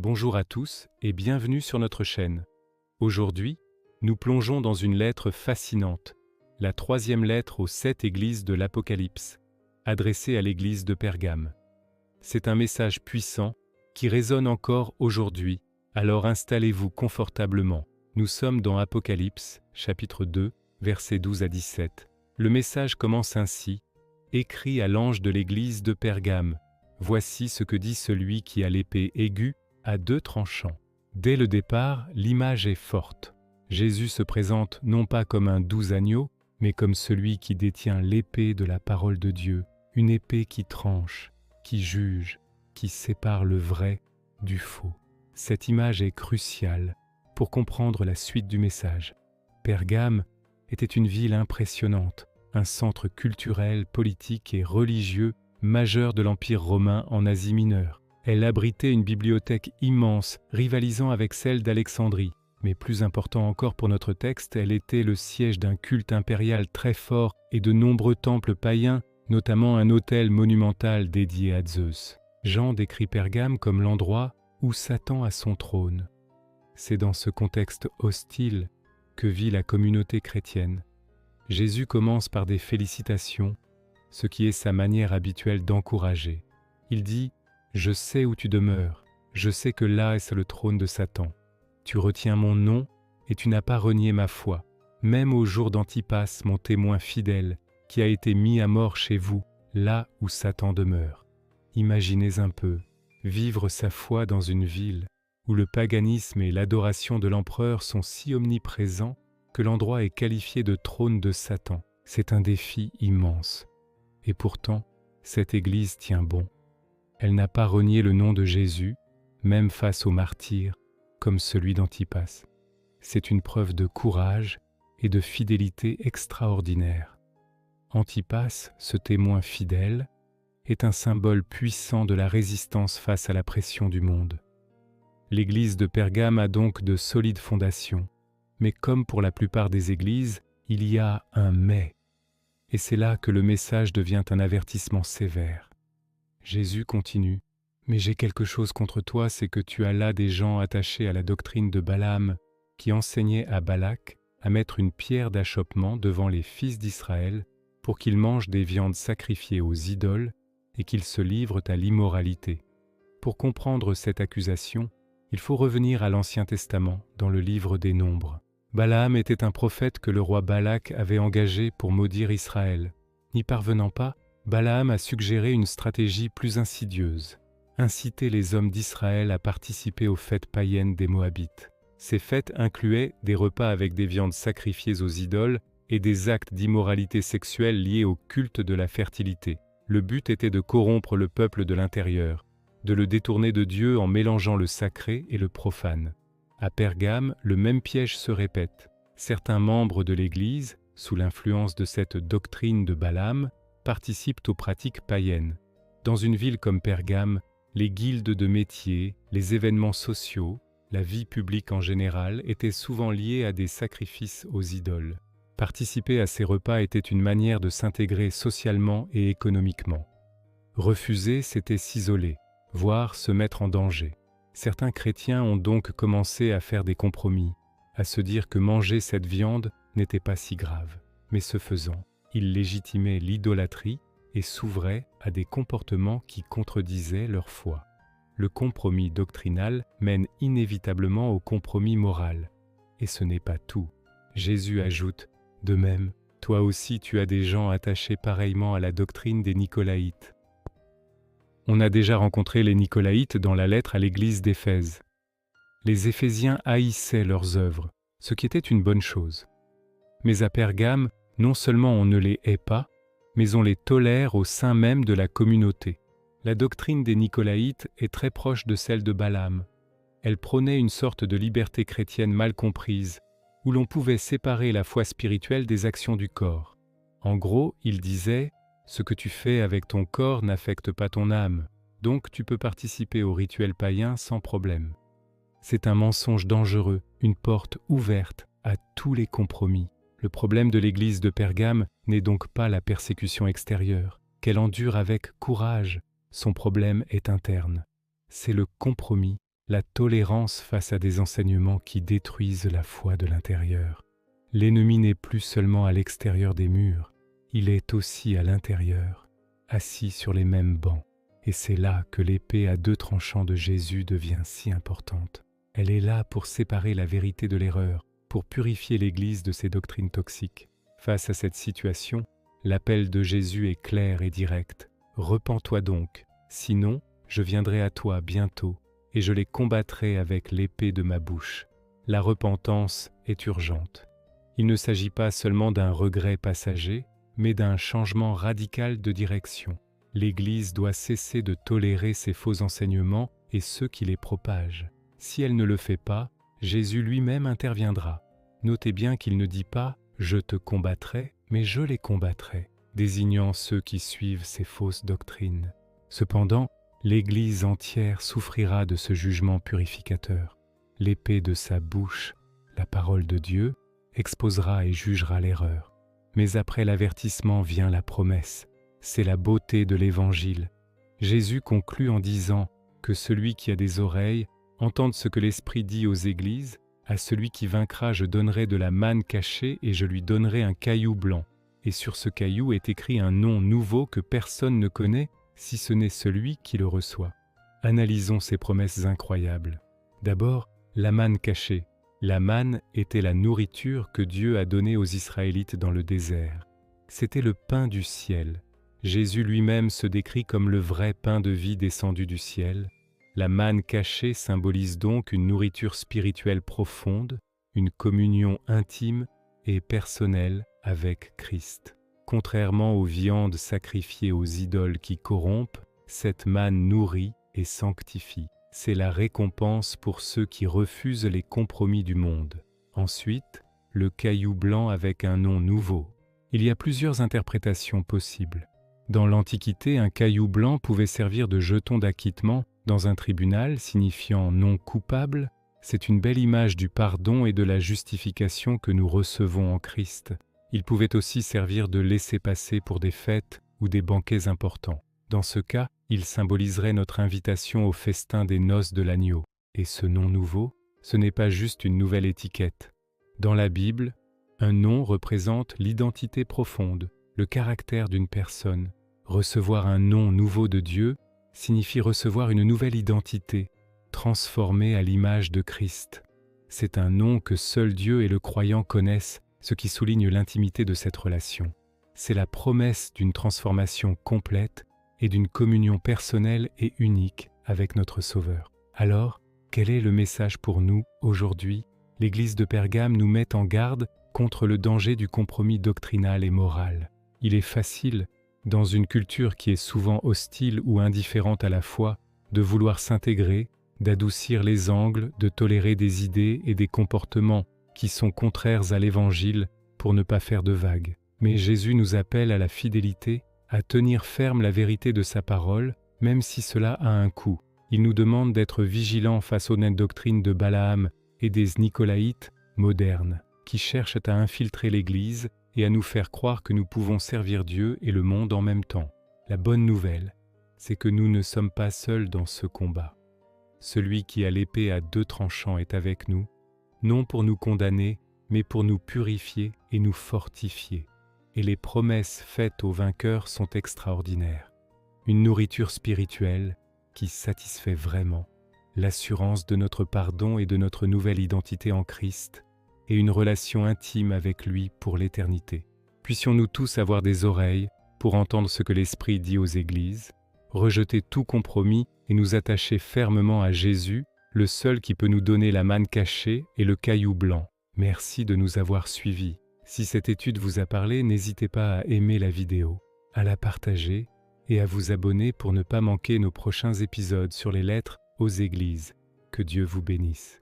Bonjour à tous et bienvenue sur notre chaîne. Aujourd'hui, nous plongeons dans une lettre fascinante, la troisième lettre aux 7 églises de l'Apocalypse, adressée à l'église de Pergame. C'est un message puissant qui résonne encore aujourd'hui, alors installez-vous confortablement. Nous sommes dans Apocalypse, chapitre 2, versets 12 à 17. Le message commence ainsi, écrit à l'ange de l'église de Pergame. Voici ce que dit celui qui a l'épée aiguë à 2 tranchants. Dès le départ, l'image est forte. Jésus se présente non pas comme un doux agneau, mais comme celui qui détient l'épée de la parole de Dieu, une épée qui tranche, qui juge, qui sépare le vrai du faux. Cette image est cruciale pour comprendre la suite du message. Pergame était une ville impressionnante, un centre culturel, politique et religieux majeur de l'Empire romain en Asie mineure. Elle abritait une bibliothèque immense, rivalisant avec celle d'Alexandrie. Mais plus important encore pour notre texte, elle était le siège d'un culte impérial très fort et de nombreux temples païens, notamment un autel monumental dédié à Zeus. Jean décrit Pergame comme l'endroit où Satan a son trône. C'est dans ce contexte hostile que vit la communauté chrétienne. Jésus commence par des félicitations, ce qui est sa manière habituelle d'encourager. Il dit « Je sais où tu demeures, je sais que là est le trône de Satan. Tu retiens mon nom et tu n'as pas renié ma foi, même au jour d'Antipas, mon témoin fidèle, qui a été mis à mort chez vous, là où Satan demeure. » Imaginez un peu, vivre sa foi dans une ville où le paganisme et l'adoration de l'empereur sont si omniprésents que l'endroit est qualifié de trône de Satan. C'est un défi immense. Et pourtant, cette Église tient bon. Elle n'a pas renié le nom de Jésus, même face aux martyrs, comme celui d'Antipas. C'est une preuve de courage et de fidélité extraordinaire. Antipas, ce témoin fidèle, est un symbole puissant de la résistance face à la pression du monde. L'église de Pergame a donc de solides fondations, mais comme pour la plupart des églises, il y a un « mais ». Et c'est là que le message devient un avertissement sévère. Jésus continue « Mais j'ai quelque chose contre toi, c'est que tu as là des gens attachés à la doctrine de Balaam qui enseignait à Balak à mettre une pierre d'achoppement devant les fils d'Israël pour qu'ils mangent des viandes sacrifiées aux idoles et qu'ils se livrent à l'immoralité. » Pour comprendre cette accusation, il faut revenir à l'Ancien Testament, dans le livre des Nombres. Balaam était un prophète que le roi Balak avait engagé pour maudire Israël. N'y parvenant pas, Balaam a suggéré une stratégie plus insidieuse, inciter les hommes d'Israël à participer aux fêtes païennes des Moabites. Ces fêtes incluaient des repas avec des viandes sacrifiées aux idoles et des actes d'immoralité sexuelle liés au culte de la fertilité. Le but était de corrompre le peuple de l'intérieur, de le détourner de Dieu en mélangeant le sacré et le profane. À Pergame, le même piège se répète. Certains membres de l'Église, sous l'influence de cette doctrine de Balaam, participent aux pratiques païennes. Dans une ville comme Pergame, les guildes de métiers, les événements sociaux, la vie publique en général étaient souvent liés à des sacrifices aux idoles. Participer à ces repas était une manière de s'intégrer socialement et économiquement. Refuser, c'était s'isoler, voire se mettre en danger. Certains chrétiens ont donc commencé à faire des compromis, à se dire que manger cette viande n'était pas si grave. Mais ce faisant, ils légitimaient l'idolâtrie et s'ouvraient à des comportements qui contredisaient leur foi. Le compromis doctrinal mène inévitablement au compromis moral. Et ce n'est pas tout. Jésus ajoute « De même, toi aussi tu as des gens attachés pareillement à la doctrine des Nicolaïtes. » On a déjà rencontré les Nicolaïtes dans la lettre à l'église d'Éphèse. Les Éphésiens haïssaient leurs œuvres, ce qui était une bonne chose. Mais à Pergame, non seulement on ne les hait pas, mais on les tolère au sein même de la communauté. La doctrine des Nicolaïtes est très proche de celle de Balaam. Elle prônait une sorte de liberté chrétienne mal comprise, où l'on pouvait séparer la foi spirituelle des actions du corps. En gros, il disait « Ce que tu fais avec ton corps n'affecte pas ton âme, donc tu peux participer aux rituels païens sans problème. » C'est un mensonge dangereux, une porte ouverte à tous les compromis. Le problème de l'église de Pergame n'est donc pas la persécution extérieure, qu'elle endure avec courage. Son problème est interne. C'est le compromis la tolérance face à des enseignements qui détruisent la foi de l'intérieur. L'ennemi n'est plus seulement à l'extérieur des murs, il est aussi à l'intérieur, assis sur les mêmes bancs. Et c'est là que l'épée à 2 tranchants de Jésus devient si importante. Elle est là pour séparer la vérité de l'erreur, pour purifier l'Église de ses doctrines toxiques. Face à cette situation, l'appel de Jésus est clair et direct. « Repens-toi donc, sinon je viendrai à toi bientôt et je les combattrai avec l'épée de ma bouche. » La repentance est urgente. Il ne s'agit pas seulement d'un regret passager, mais d'un changement radical de direction. L'Église doit cesser de tolérer ces faux enseignements et ceux qui les propagent. Si elle ne le fait pas, Jésus lui-même interviendra. Notez bien qu'il ne dit pas « je te combattrai », mais « je les combattrai », désignant ceux qui suivent ces fausses doctrines. Cependant, l'Église entière souffrira de ce jugement purificateur. L'épée de sa bouche, la parole de Dieu, exposera et jugera l'erreur. Mais après l'avertissement vient la promesse. C'est la beauté de l'Évangile. Jésus conclut en disant que celui qui a des oreilles entende ce que l'Esprit dit aux églises. À celui qui vaincra, je donnerai de la manne cachée et je lui donnerai un caillou blanc. Et sur ce caillou est écrit un nom nouveau que personne ne connaît, si ce n'est celui qui le reçoit. Analysons ces promesses incroyables. D'abord, la manne cachée. La manne était la nourriture que Dieu a donnée aux Israélites dans le désert. C'était le pain du ciel. Jésus lui-même se décrit comme le vrai pain de vie descendu du ciel. La manne cachée symbolise donc une nourriture spirituelle profonde, une communion intime et personnelle avec Christ. Contrairement aux viandes sacrifiées aux idoles qui corrompent, cette manne nourrit et sanctifie. C'est la récompense pour ceux qui refusent les compromis du monde. Ensuite, le caillou blanc avec un nom nouveau. Il y a plusieurs interprétations possibles. Dans l'Antiquité, un caillou blanc pouvait servir de jeton d'acquittement dans un tribunal, signifiant non coupable. C'est une belle image du pardon et de la justification que nous recevons en Christ. Il pouvait aussi servir de laissez-passer pour des fêtes ou des banquets importants. Dans ce cas, il symboliserait notre invitation au festin des noces de l'agneau. Et ce nom nouveau, ce n'est pas juste une nouvelle étiquette. Dans la Bible, un nom représente l'identité profonde, le caractère d'une personne. Recevoir un nom nouveau de Dieu signifie recevoir une nouvelle identité, transformée à l'image de Christ. C'est un nom que seul Dieu et le croyant connaissent, ce qui souligne l'intimité de cette relation. C'est la promesse d'une transformation complète et d'une communion personnelle et unique avec notre Sauveur. Alors, quel est le message pour nous aujourd'hui? L'Église de Pergame nous met en garde contre le danger du compromis doctrinal et moral. Il est facile, dans une culture qui est souvent hostile ou indifférente à la foi, de vouloir s'intégrer, d'adoucir les angles, de tolérer des idées et des comportements qui sont contraires à l'Évangile pour ne pas faire de vagues. Mais Jésus nous appelle à la fidélité, à tenir ferme la vérité de sa parole, même si cela a un coût. Il nous demande d'être vigilants face aux naines doctrines de Balaam et des Nicolaïtes modernes, qui cherchent à infiltrer l'Église et à nous faire croire que nous pouvons servir Dieu et le monde en même temps. La bonne nouvelle, c'est que nous ne sommes pas seuls dans ce combat. Celui qui a l'épée à 2 tranchants est avec nous, non pour nous condamner, mais pour nous purifier et nous fortifier. Et les promesses faites aux vainqueurs sont extraordinaires. Une nourriture spirituelle qui satisfait vraiment, l'assurance de notre pardon et de notre nouvelle identité en Christ, et une relation intime avec lui pour l'éternité. Puissions-nous tous avoir des oreilles pour entendre ce que l'Esprit dit aux églises, rejeter tout compromis et nous attacher fermement à Jésus, le seul qui peut nous donner la manne cachée et le caillou blanc. Merci de nous avoir suivis. Si cette étude vous a parlé, n'hésitez pas à aimer la vidéo, à la partager et à vous abonner pour ne pas manquer nos prochains épisodes sur les lettres aux églises. Que Dieu vous bénisse.